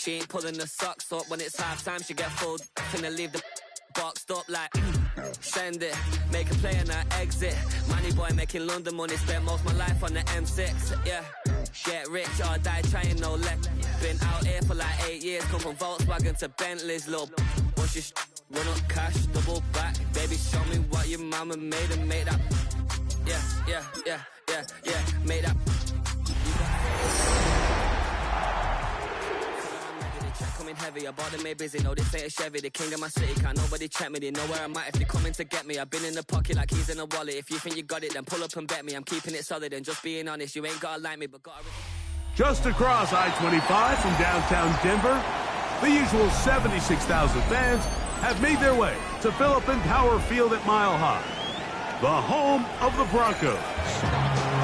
She ain't pulling the socks up when it's halftime. She get full, finna leave the boxed up like send it, make a play and I exit. Money boy making London money, spent most of my life on the M6. Yeah, get rich or die trying, no let. Been out here for like 8 years, come from Volkswagen to Bentley's, little. Once you run up cash, double back, baby, show me what your mama made and make that. Yeah, make that. Coming heavy, I bought them made busy. No, this ain't a Chevy, the king of my city. Can't nobody check me, they know where I'm at if they coming to get me. I've been in the pocket like keys in a wallet. If you think you got it, then pull up and bet me. I'm keeping it solid and just being honest. You ain't gotta like me, but gotta... Just across I-25 from downtown Denver, the usual 76,000 fans have made their way to Philip Power Field at Mile High, the home of the Broncos.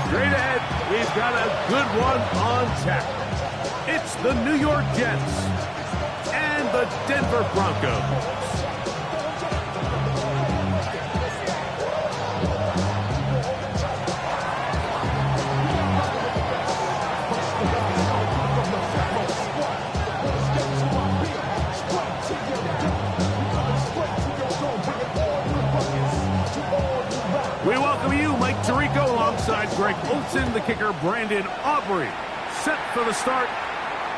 Straight ahead, we've got a good one on tap. It's the New York Jets and the Denver Broncos. We welcome you, Mike Tirico, alongside Greg Olson, the kicker, Brandon Aubrey. Set for the start,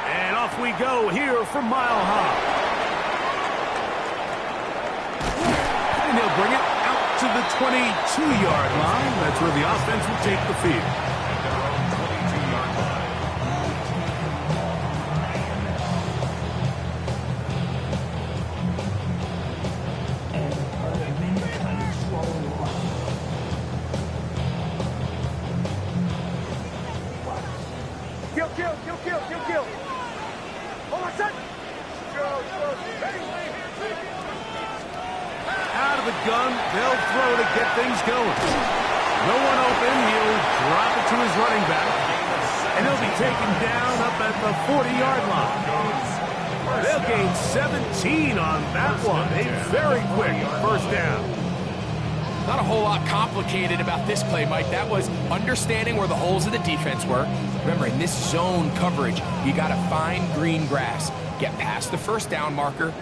and off we go here from Mile High. And he'll bring it out to the 22-yard line. That's where the offense will take the field. Kill. Hold on, set. Out of the gun, they'll throw to get things going. No one open, he'll drop it to his running back, and he'll be taken down up at the 40-yard line. They'll gain 17 on that one. A very quick first down. Not a whole lot complicated about this play, Mike. That was understanding where the holes of the defense were. Remember, in this zone coverage, you got to find green grass, get past the first down marker,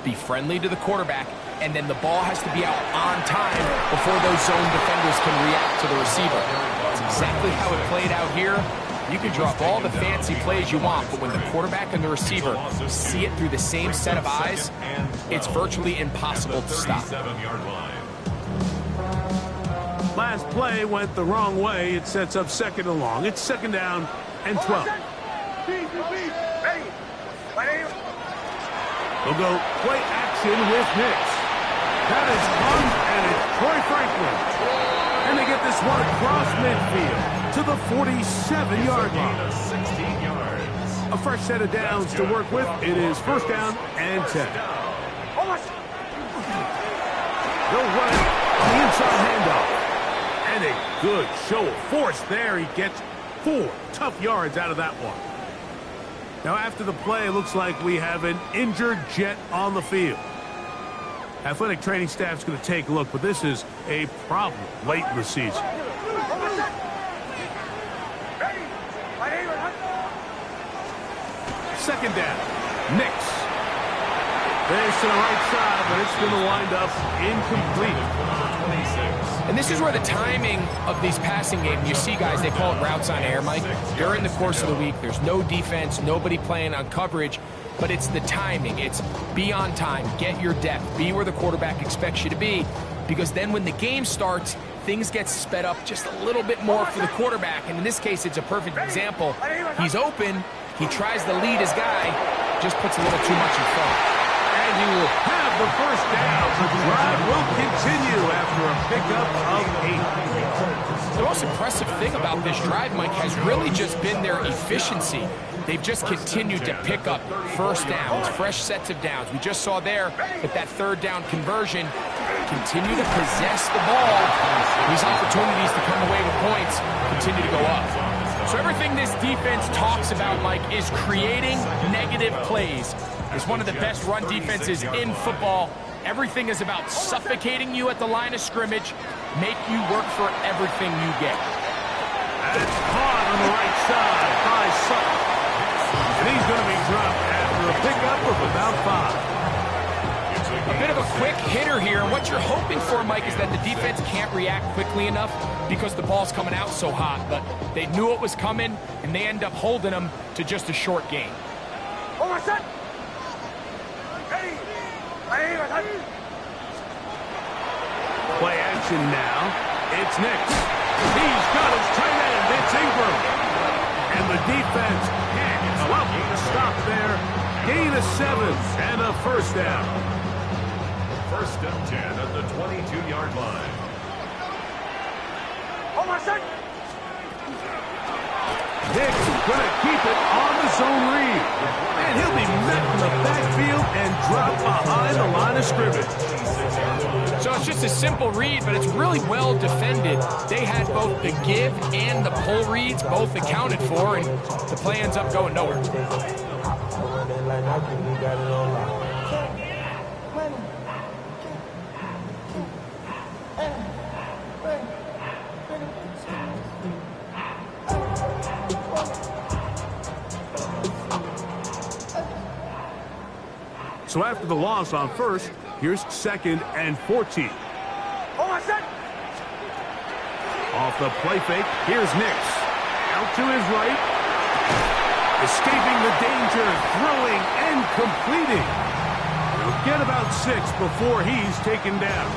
be friendly to the quarterback, and then the ball has to be out on time before those zone defenders can react to the receiver. That's exactly how it played out here. You can draw up all the fancy plays you want, but when the quarterback and the receiver see it through the same set of eyes, it's virtually impossible to stop. Last play went the wrong way. It sets up second and long. It's second down and 12. They'll go play action with Hicks. That is fun, and it's Troy Franklin. And they get this one across midfield to the 47-yard line. 16 yards. A fresh set of downs to work with. It is first down and 10. They'll run it on the inside handoff. And a good show of force there. He gets 4 tough yards out of that one. Now, after the play, it looks like we have an injured Jet on the field. Athletic training staff's going to take a look, but this is a problem late in the season. Second down. Nix. There's to the right side, but it's going to wind up incomplete. And this is where the timing of these passing games, you see guys, they call it routes on air, Mike. During the course of the week, there's no defense, nobody playing on coverage, but it's the timing. It's be on time, get your depth, be where the quarterback expects you to be, because then when the game starts, things get sped up just a little bit more for the quarterback, and in this case, it's a perfect example. He's open, he tries to lead his guy, just puts a little too much in front. And he will have the first down. The drive will continue after a pickup of 8. The most impressive thing about this drive, Mike, has really just been their efficiency. They've just continued to pick up first downs, fresh sets of downs. We just saw there with that third down conversion, continue to possess the ball. These opportunities to come away with points continue to go up. So everything this defense talks about, Mike, is creating negative plays. It's one of the best run defenses in football. Everything is about suffocating you at the line of scrimmage, make you work for everything you get. That's caught on the right side by Sutton. And he's going to be dropped after a of about 5. A bit of a quick hitter here, and what you're hoping for, Mike, is that the defense can't react quickly enough because the ball's coming out so hot, but they knew it was coming, and they end up holding them to just a short gain. Play action now. It's Nix. He's got his tight end. It's Ingram. And the defense can't come up with a stop there. Gain of 7 and a first down. First and 10 at the 22-yard line. Nix going to keep it on the zone read. And he'll be met in the backfield and dropped behind the line of scrimmage. So it's just a simple read, but it's really well defended. They had both the give and the pull reads both accounted for, and the play ends up going nowhere. So after the loss on first, here's 2nd and 14. Off the play fake, here's Nix. Out to his right. Escaping the danger, throwing and completing. He'll get about 6 before he's taken down.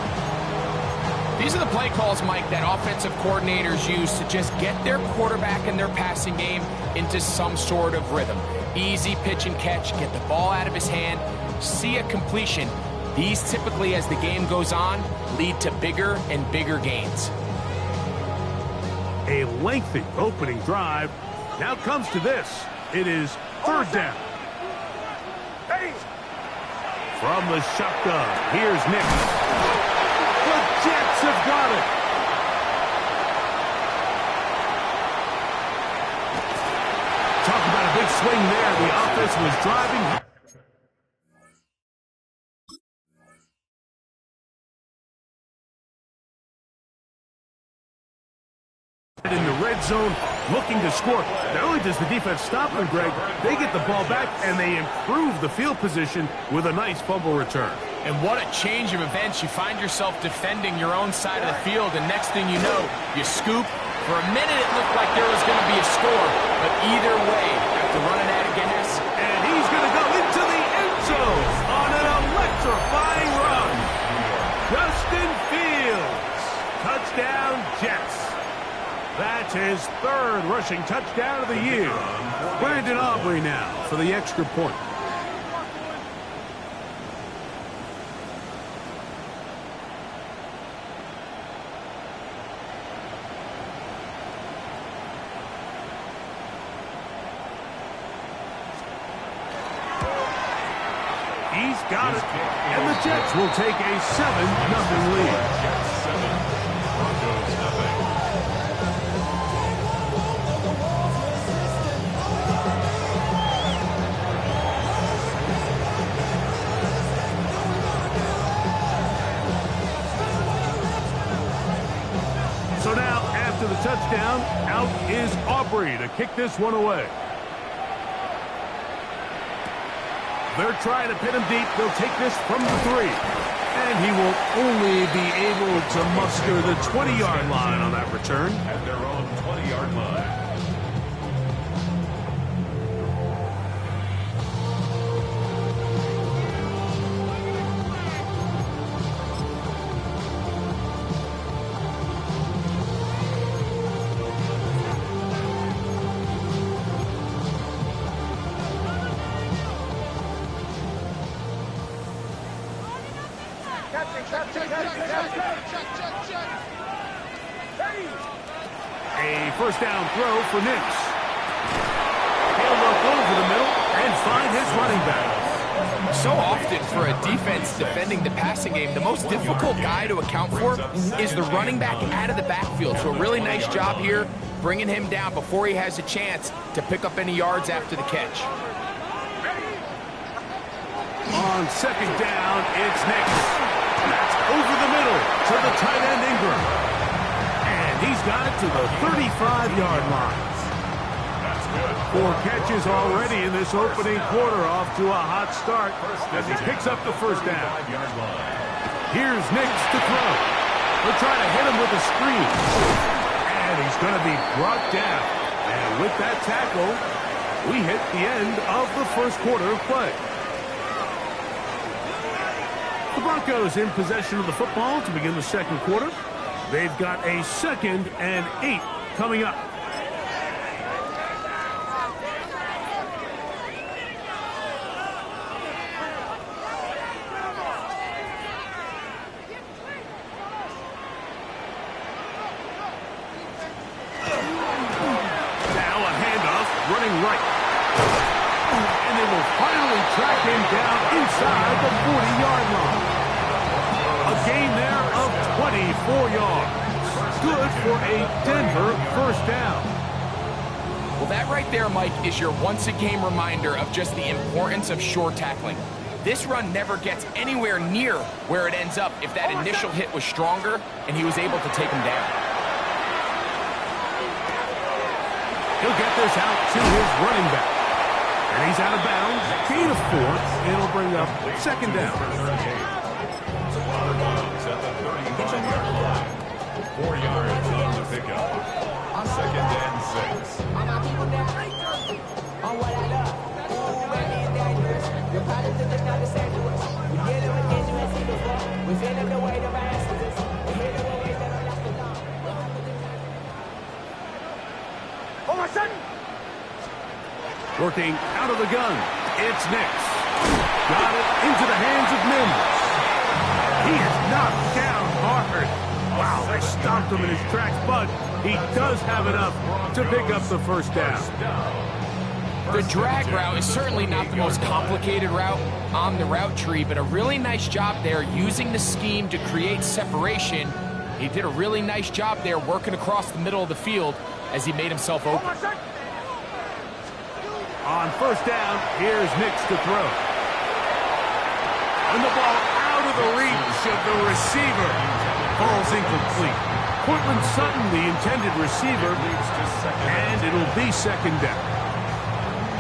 These are the play calls, Mike, that offensive coordinators use to just get their quarterback and their passing game into some sort of rhythm. Easy pitch and catch, get the ball out of his hand, see a completion. These typically, as the game goes on, lead to bigger and bigger gains. A lengthy opening drive. Now comes to this. It is 3rd down. From the shotgun, here's Nix. The Jets have got it. Talk about a big swing there. The offense was driving. In the red zone, looking to score. Not only does the defense stop them, Greg, they get the ball back and they improve the field position with a nice fumble return. And what a change of events. You find yourself defending your own side of the field, and next thing you know, you scoop. For a minute, it looked like there was going to be a score, but either way, after running out of gas, and he's going to go into the end zone on an electrifying run. Justin Fields, touchdown Jets. That's his 3rd rushing touchdown of the year. Brandon Aubrey now for the extra point. He's got it. And the Jets will take a 7-0 lead. Jets 7, Broncos nothing. So now, after the touchdown, out is Aubrey to kick this one away. They're trying to pin him deep. They'll take this from the 3. And he will only be able to muster the 20-yard line on that return. At their own 20-yard line. A first down throw for Nix. He'll look over the middle and find his running back. So often for a defense defending the passing game, the most difficult guy to account for is the running back out of the backfield. So a really nice job here bringing him down before he has a chance to pick up any yards after the catch. On 2nd down, it's Nix. That's over the middle to the tight end Ingram. And he's got it to the 35-yard line. That's 4 catches already in this opening quarter, off to a hot start as he picks up the first down. Here's Nix to throw. They'll try to hit him with a screen. And he's going to be brought down. And with that tackle, we hit the end of the first quarter of play. The Broncos in possession of the football to begin the second quarter. They've got a 2nd and 8 coming up. Running right. And they will finally track him down inside the 40-yard line. A gain there of 24 yards. Good for a Denver first down. Well, that right there, Mike, is your once-a-game reminder of just the importance of short tackling. This run never gets anywhere near where it ends up if that initial hit was stronger and he was able to take him down. He'll get this out to his running back. And he's out of bounds. Gain of 4. It'll bring up 2nd down. 4 yards on the pickup. 2nd and 6. Working out of the gun. It's Nix. Got it into the hands of Mims. He is knocked down hard. Wow, they stopped him in his tracks, but he does have enough to pick up the first down. The drag route is certainly not the most complicated route on the route tree, but a really nice job there using the scheme to create separation. He did a really nice job there working across the middle of the field as he made himself open. On first down, here's Nix to throw. And the ball out of the reach of the receiver. Falls incomplete. Courtland Sutton, the intended receiver, and it'll be 2nd down.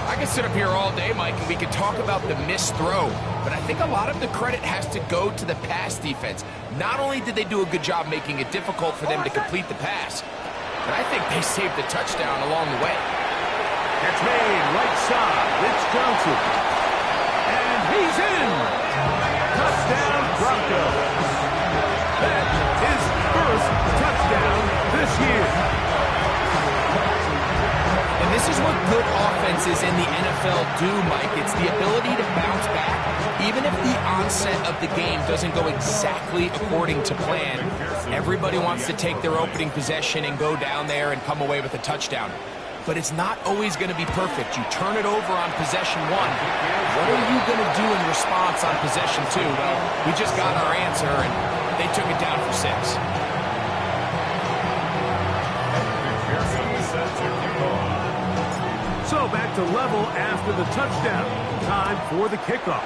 I could sit up here all day, Mike, and we could talk about the missed throw, but I think a lot of the credit has to go to the pass defense. Not only did they do a good job making it difficult for them to complete the pass, but I think they saved the touchdown along the way. It's made right side. It's Johnson. And he's in. Touchdown, Broncos. That is first touchdown this year. And this is what good offenses in the NFL do, Mike. It's the ability to bounce back. Even if the onset of the game doesn't go exactly according to plan, everybody wants to take their opening possession and go down there and come away with a touchdown. But it's not always going to be perfect. You turn it over on possession 1. What are you going to do in response on possession 2? Well, we just got our answer, and they took it down for 6. So back to level after the touchdown. Time for the kickoff.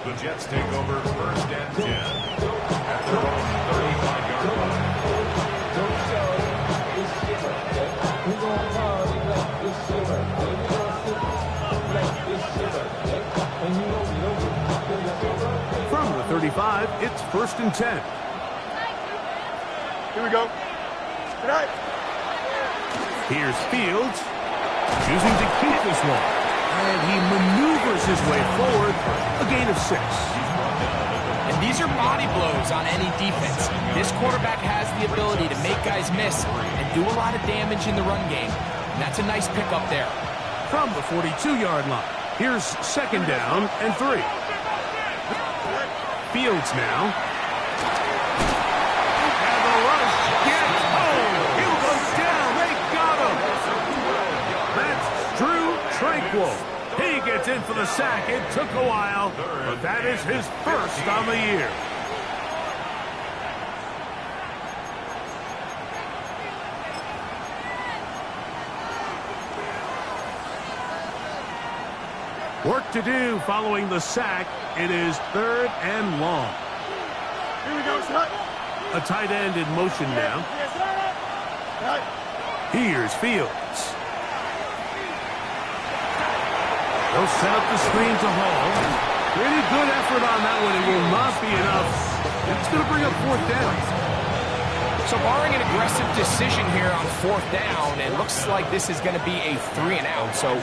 The Jets take over 1st and 10 at their own 35-yard line. From the 35, it's 1st and 10. Here we go. Good night. Here's Fields, choosing to keep this one. And he maneuvers his way forward, a gain of 6. And these are body blows on any defense. This quarterback has the ability to make guys miss and do a lot of damage in the run game. And that's a nice pickup there. From the 42-yard line, here's 2nd down and 3. Fields now. And the rush gets home. He'll go down. They got him. That's Drew Tranquill. He gets in for the sack. It took a while, but that is his first on the year. Work to do following the sack. It is 3rd and long. Here we go, son. A tight end in motion now. Here's Fields. They'll set up the screen to Hall. Pretty good effort on that one. It will not be enough. It's going to bring up fourth down. So barring an aggressive decision here on fourth down, it looks like this is going to be a 3-and-out. So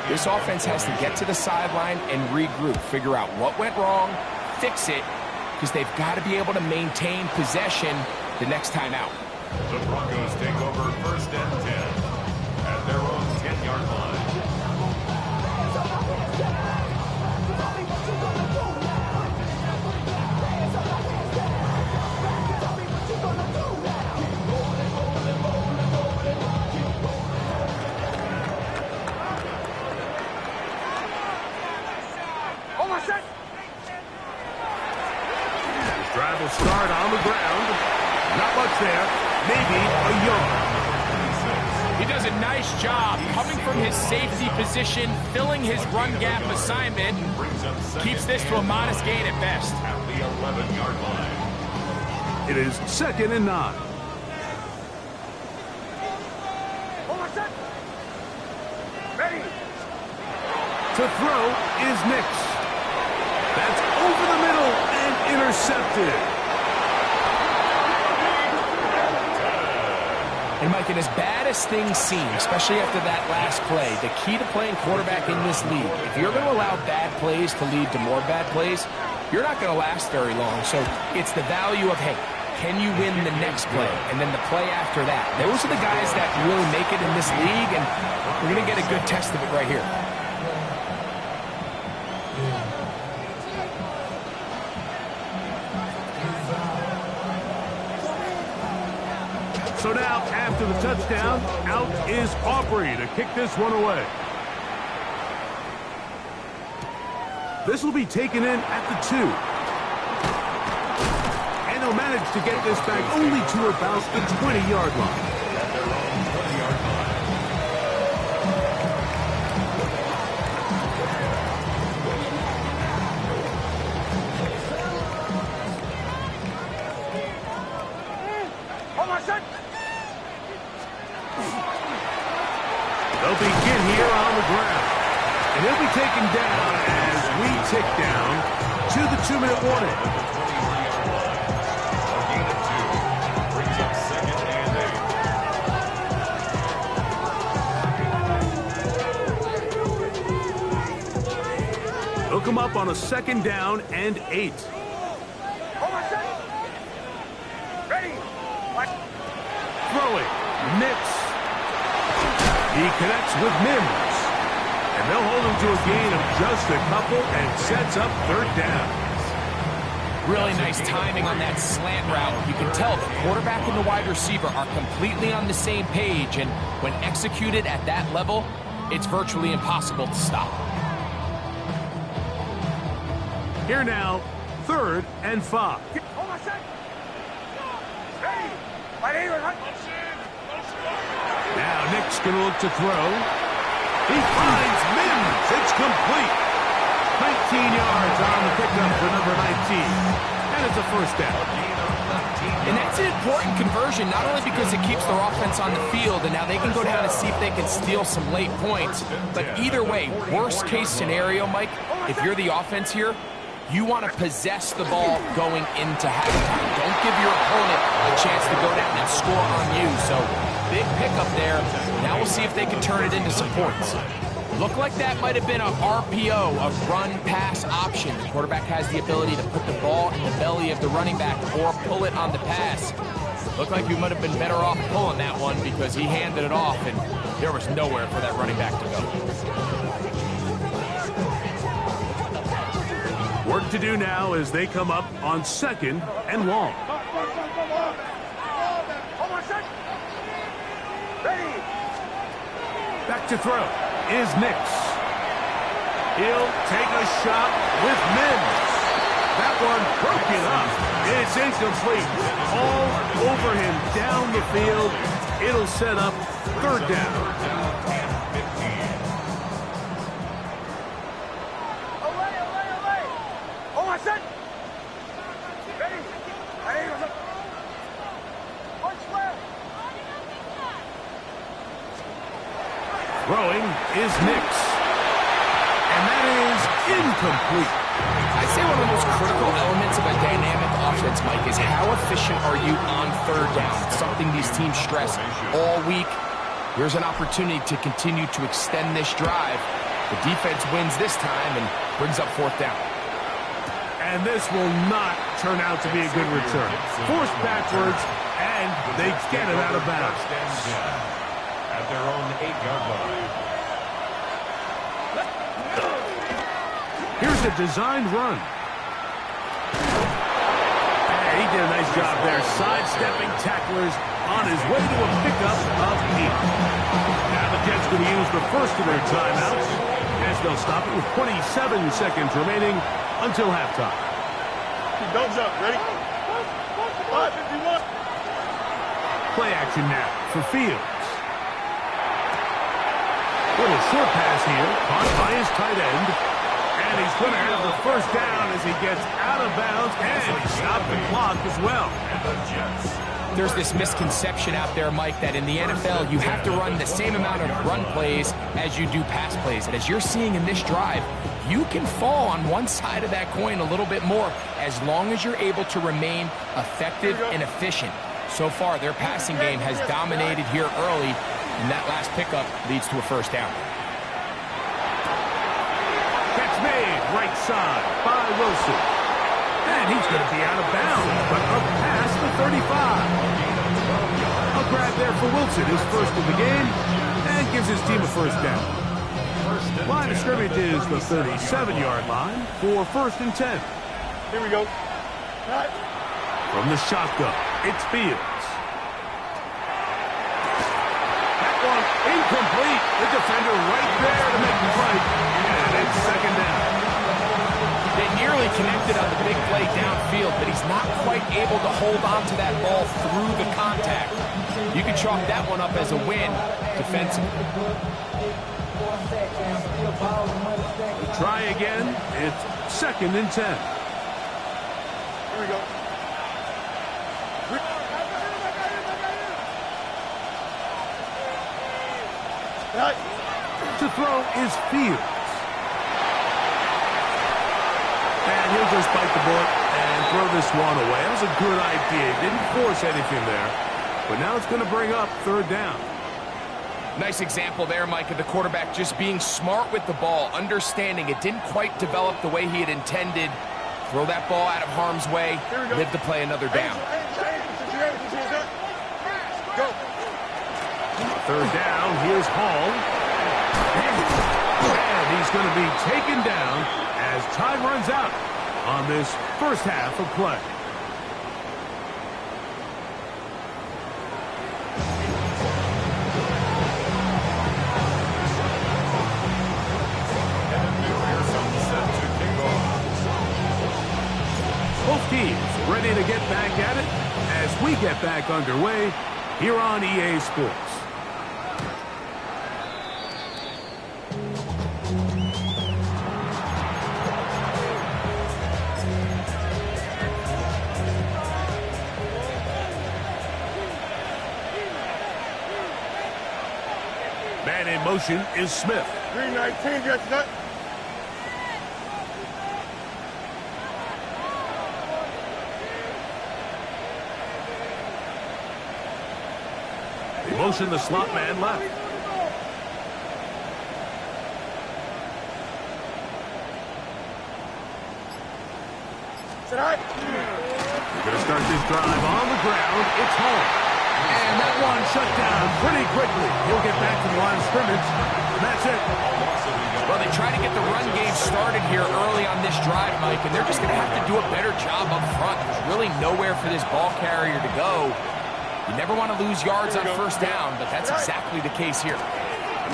this offense has to get to the sideline and regroup, figure out what went wrong, fix it, because they've got to be able to maintain possession the next time out. The Broncos take over first and 10 at their own 10-yard line. Drive will start on the ground. Not much there. Maybe a yard. He does a nice job coming from his safety position, filling his run gap assignment. Keeps this to a modest gain at best. At the 11-yard line. It is 2nd and 9. Ready. To throw is Nix. That's over the middle and intercepted. And Mike, and as bad as things seem, especially after that last play, the key to playing quarterback in this league, if you're going to allow bad plays to lead to more bad plays, you're not going to last very long. So it's the value of, hey, can you win the next play? And then the play after that. Those are the guys that really make it in this league, and we're going to get a good test of it right here. So now, after the touchdown, out is Aubrey to kick this one away. This will be taken in at the 2. And they'll manage to get this back only to about the 20-yard line. At their own 20-yard line. They'll begin here on the ground. And he'll be taken down as we tick down to the 2-minute warning. A gain of 2 brings up 2nd and 8. They'll come up on a 2nd down and 8. Ready. Throwing, Nix. He connects with Mims. And they'll hold him to a gain of just a couple and sets up 3rd down. Really nice timing on that slant route. You can tell the quarterback and the wide receiver are completely on the same page, and when executed at that level, it's virtually impossible to stop. Here now, 3rd and 5. Now Nick's going to look to throw. He finds Mims. It's complete. 19 yards on the pickup for number 19. And it's a 1st down. And that's an important conversion, not only because it keeps their offense on the field, and now they can go down and see if they can steal some late points. But either way, worst case scenario, Mike, if you're the offense here, you want to possess the ball going into halftime. Don't give your opponent a chance to go down and score on you. So big pickup there. Now we'll see if they can turn it into some points. Looked like that might have been a RPO, a run-pass option. The quarterback has the ability to put the ball in the belly of the running back or pull it on the pass. Looked like you might have been better off pulling that one because he handed it off, and there was nowhere for that running back to go. Work to do now as they come up on 2nd and long. Back to throw is Nix. He'll take a shot with Mims. That one broken up. It's incomplete. All over him down the field. It'll set up 3rd down. throwing is Nix. And that is incomplete. I'd say one of the most critical elements of a dynamic offense, Mike, is how efficient are you on third down? It's something these teams stress all week. Here's an opportunity to continue to extend this drive. The defense wins this time and brings up fourth down. And this will not turn out to be a good return. Forced backwards, and they get it out of bounds. At their own 8-yard line. Here's a designed run. And he did a nice job there, sidestepping tacklers on his way to a pickup of 8. Now the Jets going to use the first of their timeouts as they'll stop it with 27 seconds remaining until halftime. Don't jump. Ready? 5:51. Play action now for Fields. Little short pass here, caught by his tight end. And he's going to have the first down as he gets out of bounds, and he stopped the clock as well. And the Jets. There's this misconception out there, Mike, that in the NFL, you have to run the same amount of run plays as you do pass plays. And as you're seeing in this drive, you can fall on one side of that coin a little bit more as long as you're able to remain effective and efficient. So far, their passing game has dominated here early, and that last pickup leads to a first down. Catch made, right side by Wilson. And he's going to be out of bounds, but up past the 35. A grab there for Wilson, his first of the game, and gives his team a first down. Line of scrimmage is the 37-yard line for first and 10. Here we go. From the shotgun, it's Fields. That one incomplete. The defender right there to make the play. And it's second down. They nearly connected on the big play downfield, but he's not quite able to hold on to that ball through the contact. You can chalk that one up as a win defensively. Try again. It's second and 10. Here we go. To throw is Fields. And he'll just bite the bullet and throw this one away. That was a good idea. Didn't force anything there. But now it's going to bring up third down. Nice example there, Mike, of the quarterback just being smart with the ball, understanding it didn't quite develop the way he had intended. Throw that ball out of harm's way, live to play another down. Go. Third down, here's Hall. And he's going to be taken down as time runs out on this first half of play. Both teams ready to get back at it as we get back underway here on EA Sports. Man in motion is Smith. 319, Jets nut. They motion the slot man left. Tonight. Going to start this drive on the ground. It's Hall. And that one shut down pretty quickly. He'll get back to the line of scrimmage. And that's it. Well, they try to get the run game started here early on this drive, Mike, and they're just going to have to do a better job up front. There's really nowhere for this ball carrier to go. You never want to lose yards on first down, but that's exactly the case here.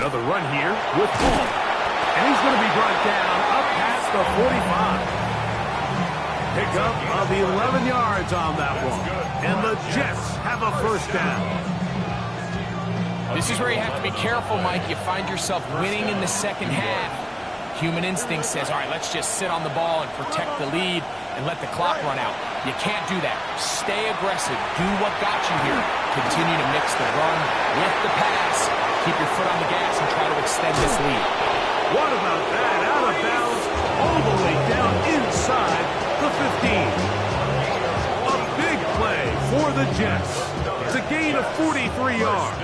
Another run here with Hall. And he's going to be brought down up past the 45. Pickup of 11 yards on that one. And the Jets have a first down. This is where you have to be careful, Mike. You find yourself winning in the second half. Human instinct says, all right, let's just sit on the ball and protect the lead. and let the clock run out. You can't do that. Stay aggressive. Do what got you here. Continue to mix the run with the pass. Keep your foot on the gas and try to extend this lead. What about that? Out of bounds, all the way down inside the 15. A big play for the Jets. It's a gain of 43 yards.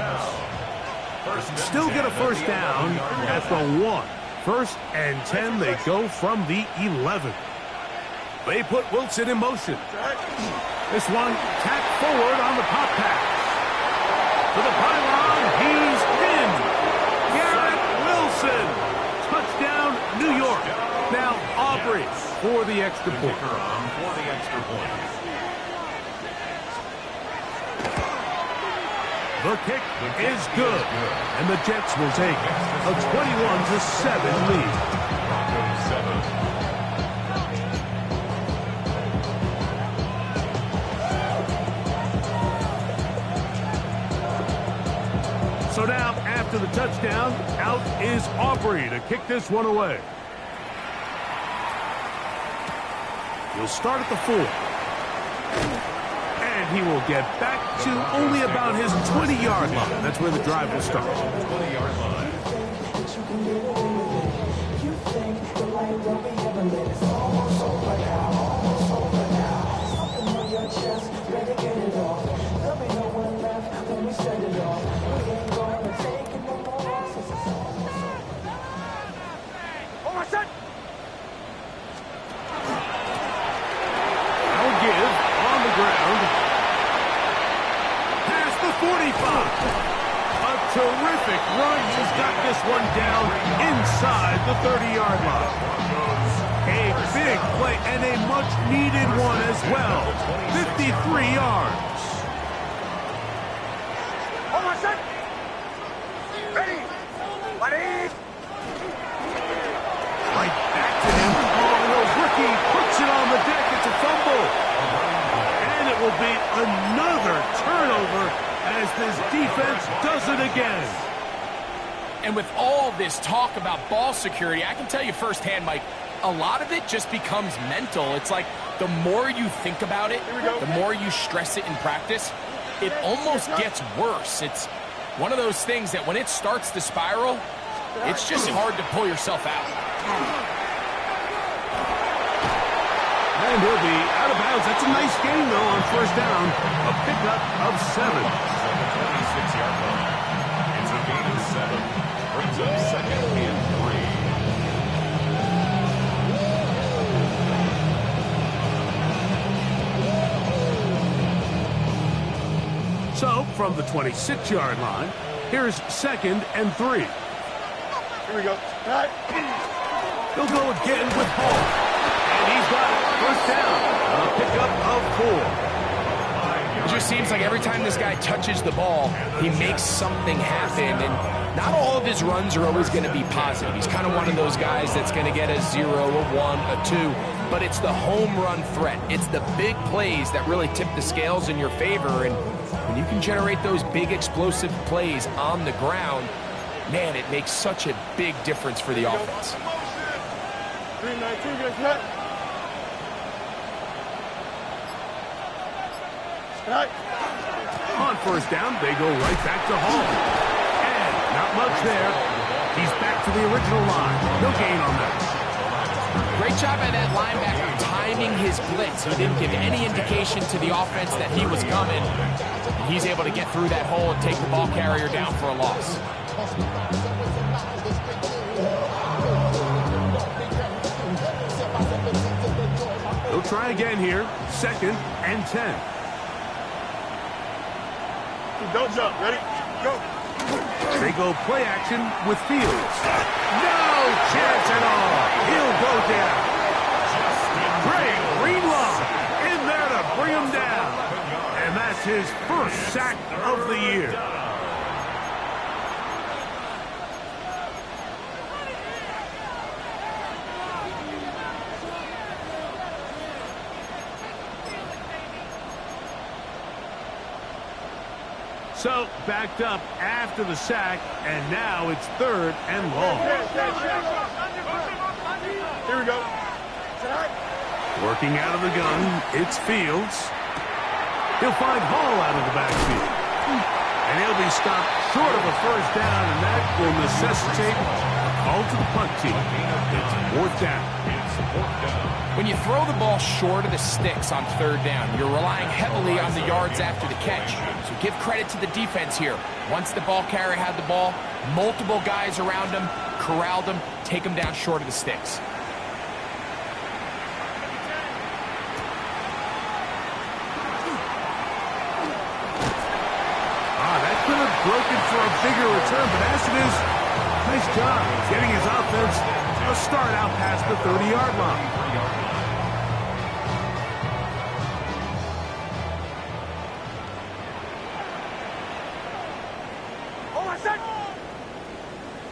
Still get a first down at the 1. 1st and 10, they go from the 11. They put Wilson in motion. This one tapped forward on the pop pass. To the pylon, he's in. Garrett Wilson. Touchdown, New York. Now Aubrey for the extra point. The kick is good, and the Jets will take a 21-7 lead. So now, after the touchdown, out is Aubrey to kick this one away. He'll start at the 4. And he will get back to only about his 20-yard line. That's where the drive will start. 20-yard line. I'll give on the ground. Past the 45. A terrific run. He's got this one down inside the 30-yard line. A big play and a much-needed one as well. 53 yards. Ready? Ready? Right back to him. Oh, the rookie puts it on the deck. It's a fumble. And it will be another turnover as this defense does it again. And with all this talk about ball security, I can tell you firsthand, Mike, a lot of it just becomes mental. It's like the more you think about it, the more you stress it in practice, it almost gets worse. It's one of those things that when it starts to spiral, it's just hard to pull yourself out. And he'll be out of bounds. That's a nice gain, though, on first down. A pickup of 7. 26-yard line. It's a gain of 7. Brings up 2nd and 3. So, from the 26-yard line, here's 2nd and 3. Here we go. Right. He'll go again with Hall. And he's got it. First down. A pickup of 4. It just seems like every time this guy touches the ball, he makes something happen. And not all of his runs are always going to be positive. He's kind of one of those guys that's going to get a 0, a 1, a 2. But it's the home run threat. It's the big plays that really tip the scales in your favor. And when you can generate those big explosive plays on the ground, man, it makes such a big difference for the offense. 3-19, get cut. Right. On first down, they go right back to Hall. And not much there. He's back to the original line. No gain on that. Great job by that linebacker timing his blitz. He didn't give any indication to the offense that he was coming. He's able to get through that hole and take the ball carrier down for a loss. They'll try again here. 2nd and 10. Don't jump. Ready? Go. They go play action with Fields. No chance at all. He'll go down. Great Greenlaw in there to bring him down. And that's his first sack of the year. So, backed up after the sack, and now it's 3rd and long. Here we go. Working out of the gun, it's Fields. He'll find Hall out of the backfield. And he'll be stopped short of a first down, and that will necessitate a call to the punt team. It's fourth down. When you throw the ball short of the sticks on third down, you're relying heavily on the yards after the catch. So give credit to the defense here. Once the ball carrier had the ball, multiple guys around him, corralled him, take him down short of the sticks. That could have broken for a bigger return, but as it is, nice job getting his offense a start out past the 30-yard line.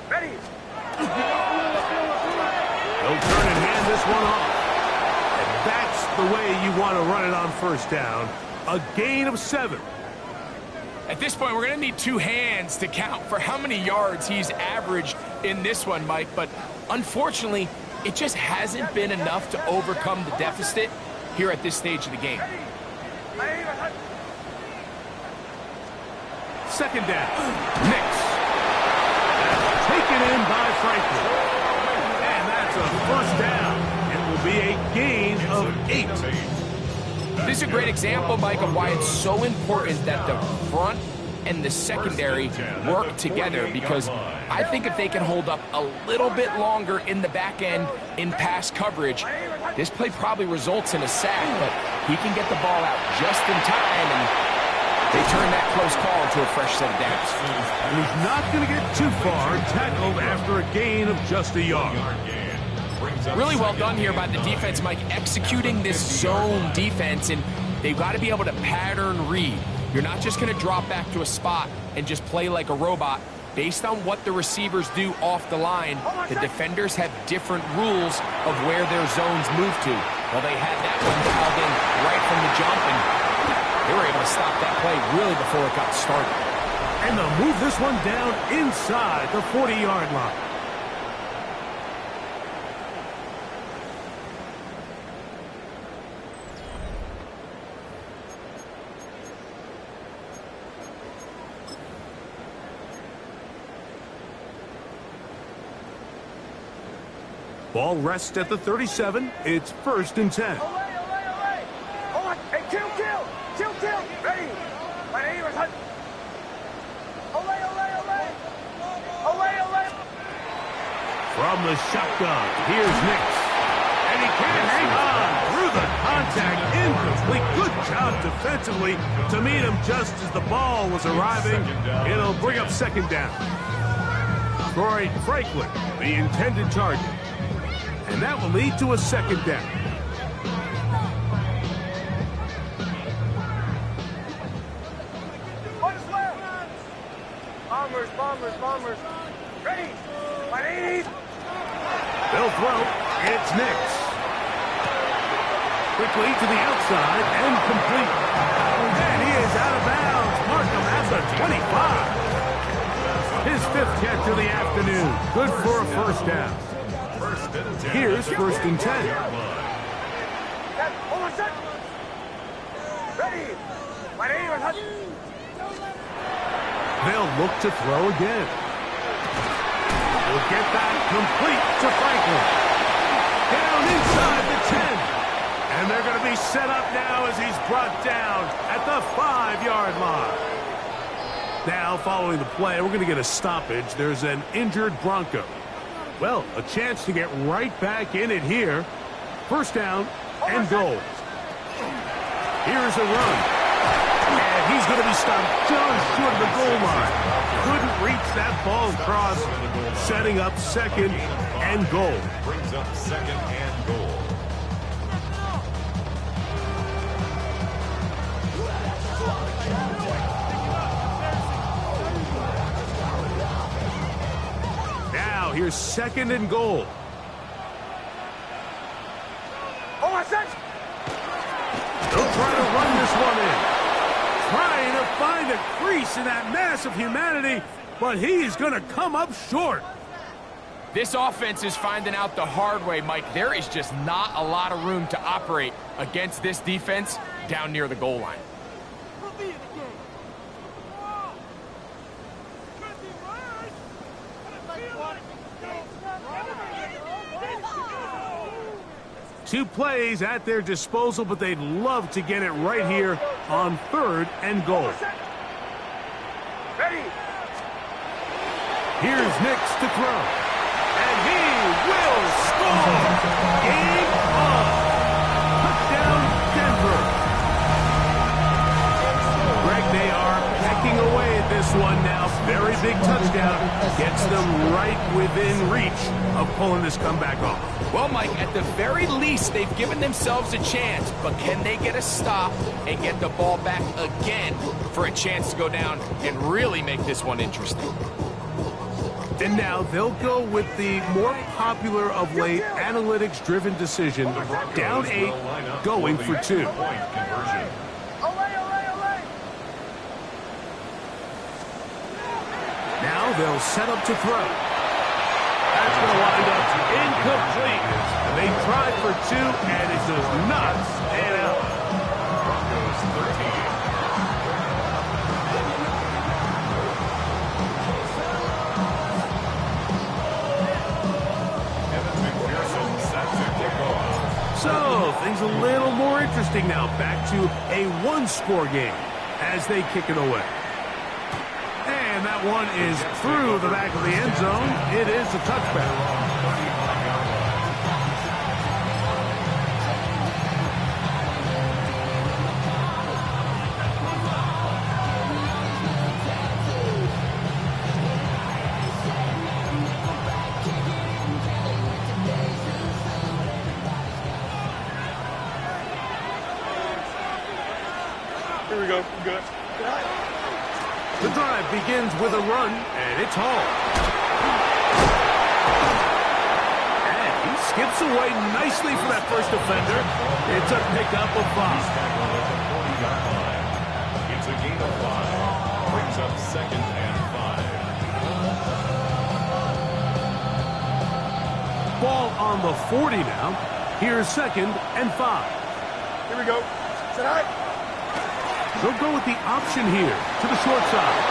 Ready. They'll turn and hand this one off. And that's the way you want to run it on first down. A gain of 7. At this point, we're going to need 2 hands to count for how many yards he's averaged in this one, Mike. But unfortunately, it just hasn't been enough to overcome the deficit here at this stage of the game. Second down. Nix. Taken in by Franklin. And that's a first down. It will be a gain of 8. This is a great example, Mike, of why it's so important that the front and the secondary work together, because I think if they can hold up a little bit longer in the back end in pass coverage, this play probably results in a sack, but he can get the ball out just in time, and they turn that close call into a fresh set of downs. And he's not going to get too far, tackled after a gain of just a yard. Really well done here by the defense, Mike, executing this zone defense, and they've got to be able to pattern read. You're not just going to drop back to a spot and just play like a robot. Based on what the receivers do off the line, the defenders have different rules of where their zones move to. Well, they had that one dialed in right from the jump, and they were able to stop that play really before it got started. And they'll move this one down inside the 40-yard line. Ball rests at the 37. It's 1st and 10. Hold on. Hey, kill. Ready. My name is Hunt. From the shotgun, here's Nix. And he can't hang on through the contact. Incomplete. Good job defensively to meet him just as the ball was arriving. It'll bring up 2nd down. Troy Franklin, the intended target. And that will lead to a 2nd down. Bombers. Ready. My name. They'll throw. It's Nix. Quickly to the outside and complete. And he is out of bounds. Markham at the 25. His 5th catch of the afternoon. Good for a first down. Here's 1st and 10. Hold on, set. Ready. My name is Hunt. They'll look to throw again. We'll get that complete to Franklin. Down inside the 10. And they're going to be set up now as he's brought down at the 5-yard line. Now, following the play, we're going to get a stoppage. There's an injured Bronco. Well, a chance to get right back in it here. 1st down and goal. Here's a run. And he's going to be stopped just short of the goal line. Couldn't reach that ball across, setting up 2nd and goal. Brings up 2nd and goal. Now, here's 2nd and goal. Hold on, set. They'll try to run this one in. Trying to find a crease in that mass of humanity, but he's going to come up short. This offense is finding out the hard way, Mike. There is just not a lot of room to operate against this defense down near the goal line. Two plays at their disposal, but they'd love to get it right here on 3rd and goal. Ready. Here's Nix to throw. And he will score! Game on! Touchdown, Denver! Greg, they are pecking away at this one now. Very big touchdown. Gets them right within reach of pulling this comeback off. Well, Mike, at the very least, they've given themselves a chance, but can they get a stop and get the ball back again for a chance to go down and really make this one interesting? And now they'll go with the more popular of late analytics-driven decision, down 8, going for 2. Now they'll set up to throw. That's going to wind up incomplete. They tried for 2, and it does not stand out. Broncos 13. Evan McPherson set to kick off. So, things a little more interesting now. Back to a 1-score game as they kick it away. And that one is through the back of the end zone. It is a touchback. Here we go. Good. The drive begins with a run, and it's hauled. And he skips away nicely for that first defender. It's a pickup of 5. It's a gain of 5. Brings up 2nd and 5. Ball on the 40 now. Here's 2nd and 5. Here we go. Set high. They'll go with the option here to the short side.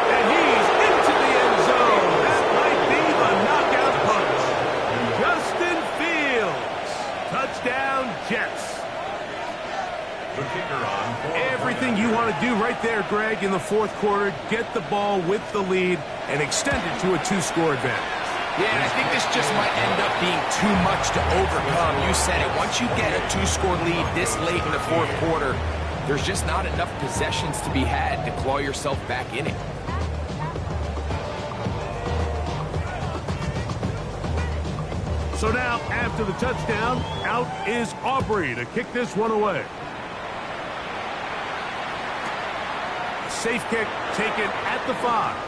And he's into the end zone. That might be the knockout punch. Justin Fields. Touchdown, Jets. The kicker on. Everything you want to do right there, Greg, in the 4th quarter. Get the ball with the lead and extend it to a 2-score advantage. Yeah, and I think this just might end up being too much to overcome. You said it. Once you get a 2-score lead this late in the 4th quarter, there's just not enough possessions to be had to claw yourself back in it. So now, after the touchdown, out is Aubrey to kick this one away. A safe kick taken at the 5.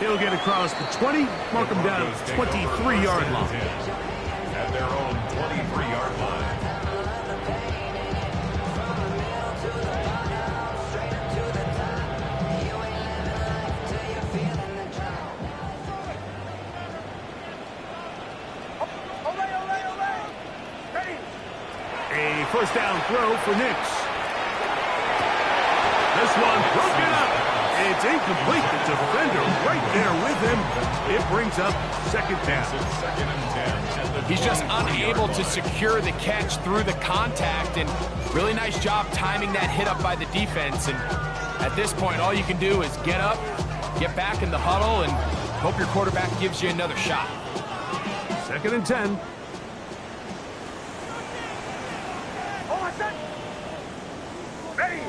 He'll get across the 20, mark him down at the 23-yard line. At their own 23-yard line. Ready. A first down throw for Nix. This one broken up. It's incomplete. The defender right there with him. It brings up 2nd down. 2nd and 10. He's just unable to secure the catch through the contact, and really nice job timing that hit up by the defense. And at this point, all you can do is get up, get back in the huddle, and hope your quarterback gives you another shot. 2nd and 10. Oh, I said. Ready.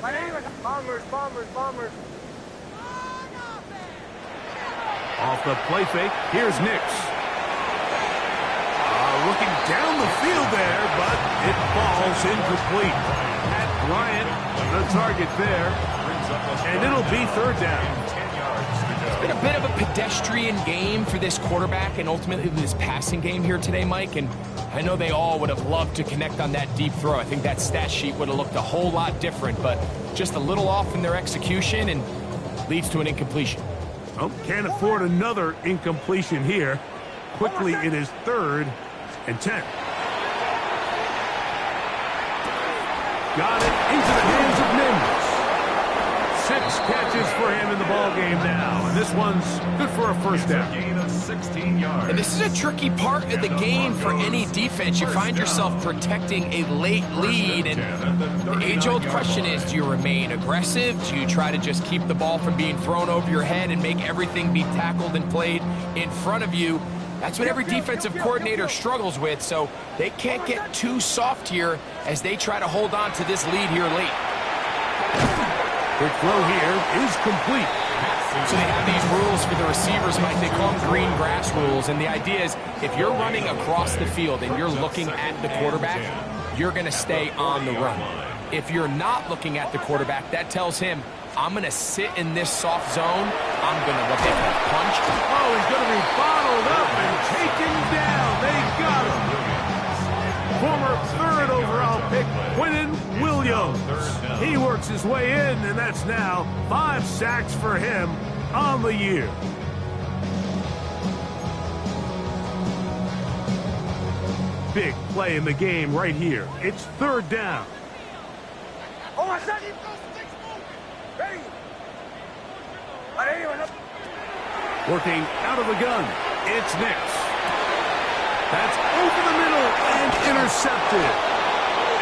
My name is Bombers. Off the play fake, here's Nix. Looking down the field there, but it falls incomplete. Pat Bryant, the target there, and it'll be 3rd down. 10 yards to go. been a bit of a pedestrian game for this quarterback and ultimately this passing game here today, Mike, and I know they all would have loved to connect on that deep throw. I think that stat sheet would have looked a whole lot different, but just a little off in their execution and leads to an incompletion. Oh, can't afford another incompletion here. Quickly, it is 3rd and 10. Got it into the hands of Mims. 6 catches for him in the ball game now, and this one's good for a first down. Gain of 16 yards. And this is a tricky part of the game for any defense. You find yourself protecting a late lead, and the age-old question is, do you remain aggressive? Do you try to just keep the ball from being thrown over your head and make everything be tackled and played in front of you? That's what every defensive coordinator struggles with, so they can't get too soft here as they try to hold on to this lead here late. Quick throw here is complete. So they have these rules for the receivers, Mike. They call them green grass rules, and the idea is if you're running across the field and you're looking at the quarterback, you're going to stay on the run. If you're not looking at the quarterback, that tells him, I'm going to sit in this soft zone. I'm going to what they call punch. Oh, he's going to be bottled up and taken down. They got him. Former 3rd overall pick, Quinnen Williams. He works his way in, and that's now 5 sacks for him on the year. Big play in the game right here. It's 3rd down. Oh, my son! Ready? Working out of the gun. It's Nix. That's over the middle and intercepted.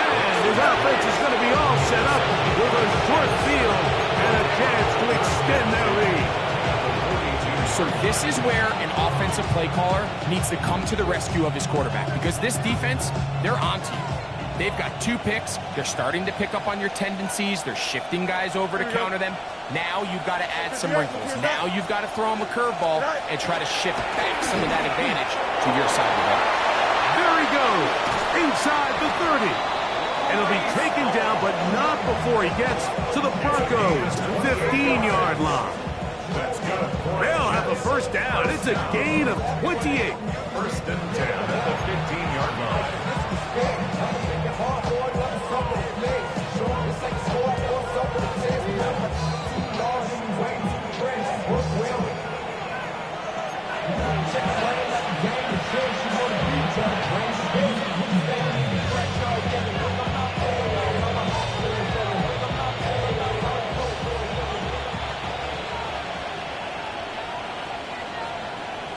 And his offense is going to be all set up with a short field and a chance to extend their lead. So this is where an offensive play caller needs to come to the rescue of his quarterback, because this defense, they're onto you. They've got 2 picks. They're starting to pick up on your tendencies. They're shifting guys over to counter them. Now you've got to add some wrinkles. Now you've got to throw them a curveball and try to shift back some of that advantage to your side of the ball. There he goes, inside the 30. And he'll be taken down, but not before he gets to the Broncos' 15-yard line. They'll have a first down. It's a gain of 28. 1st and 10 at the 15-yard line.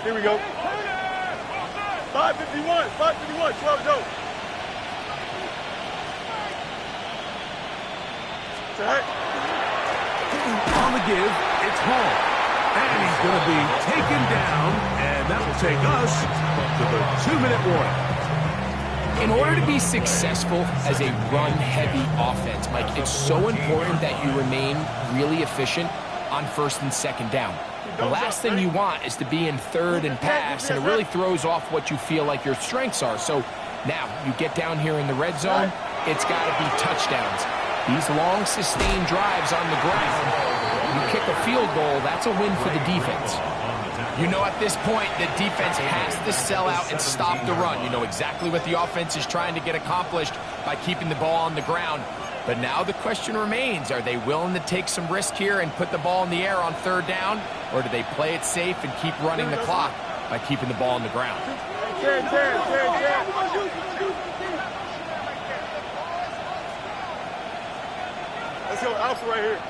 Here we go. 551, 12 go. On the give, it's Hall. And he's going to be taken down, and that will take us to the 2-minute warning. In order to be successful as a run-heavy offense, Mike, it's so important that you remain really efficient on 1st and 2nd down. The last thing you want is to be in 3rd and pass, and it really throws off what you feel like your strengths are. So now you get down here in the red zone, it's got to be touchdowns. These long, sustained drives on the ground, you kick a field goal, that's a win for the defense. You know at this point, the defense has to sell out and stop the run. You know exactly what the offense is trying to get accomplished by keeping the ball on the ground. But now the question remains, are they willing to take some risk here and put the ball in the air on 3rd down? Or do they play it safe and keep running the clock by keeping the ball on the ground? Let's go, Alpha right here.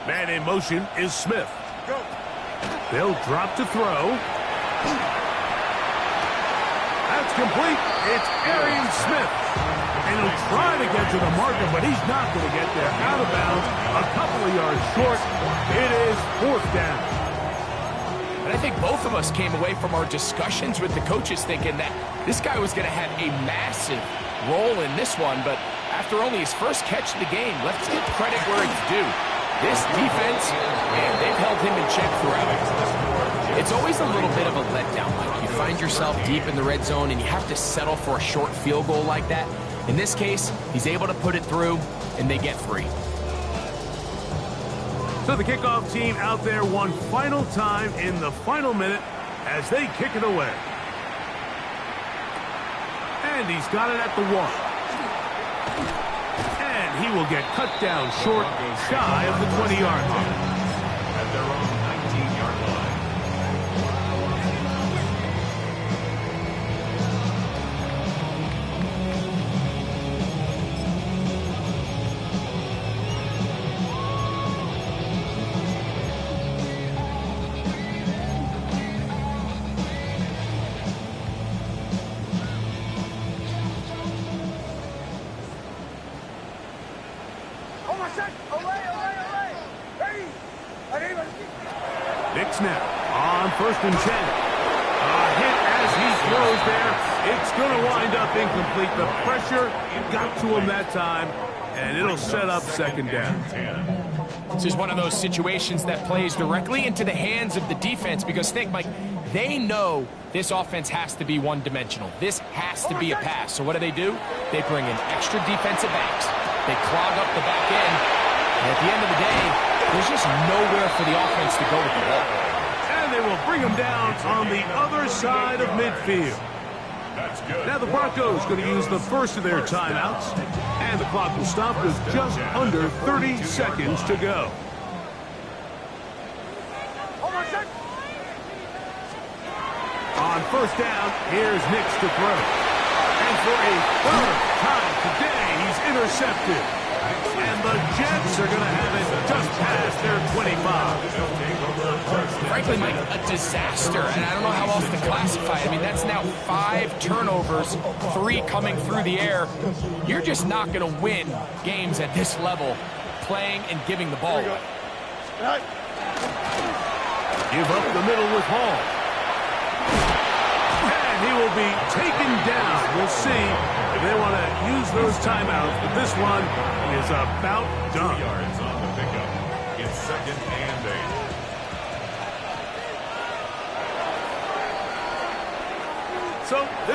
Man in motion is Smith. Go. They'll drop to throw. That's complete. It's Arian Smith. And he'll try to get to the marker, but he's not going to get there. Out of bounds, a couple of yards short. It is 4th down. And I think both of us came away from our discussions with the coaches thinking that this guy was going to have a massive role in this one, but after only his first catch of the game, let's give credit where it's due. This defense, man, they've held him in check throughout. It's always a little bit of a letdown. Like you find yourself deep in the red zone and you have to settle for a short field goal like that. In this case, he's able to put it through, and they get free. So the kickoff team out there one final time in the final minute as they kick it away. And he's got it at the 1. And he will get cut down short, shy of the 20-yard line. At their own 19-yard line. Nick snap on 1st and 10. A hit as he throws there. It's going to wind up incomplete. The pressure got to him that time, and it'll set up 2nd down. This is one of those situations that plays directly into the hands of the defense because think, Mike, they know this offense has to be one-dimensional. This has to be a pass. So what do? They bring in extra defensive backs. They clog up the back end. And at the end of the day, there's just nowhere for the offense to go with the ball. And they will bring him down on the other side of midfield. Now the Broncos going to use the first of their timeouts. And the clock will stop with just under 30 seconds to go. On 1st down, here's Nix to throw. And for a 3rd time today, he's intercepted. And the Jets are going to have it just past their 25. Frankly, Mike, a disaster. And I don't know how else to classify it. I mean, that's now 5 turnovers, 3 coming through the air. You're just not going to win games at this level playing and giving the ball away. Give up the middle with Hall. And he will be taken down. We'll see if they want to use those timeouts, but this one is about done. 2 yards on the pickup. It's 2nd and 8. So this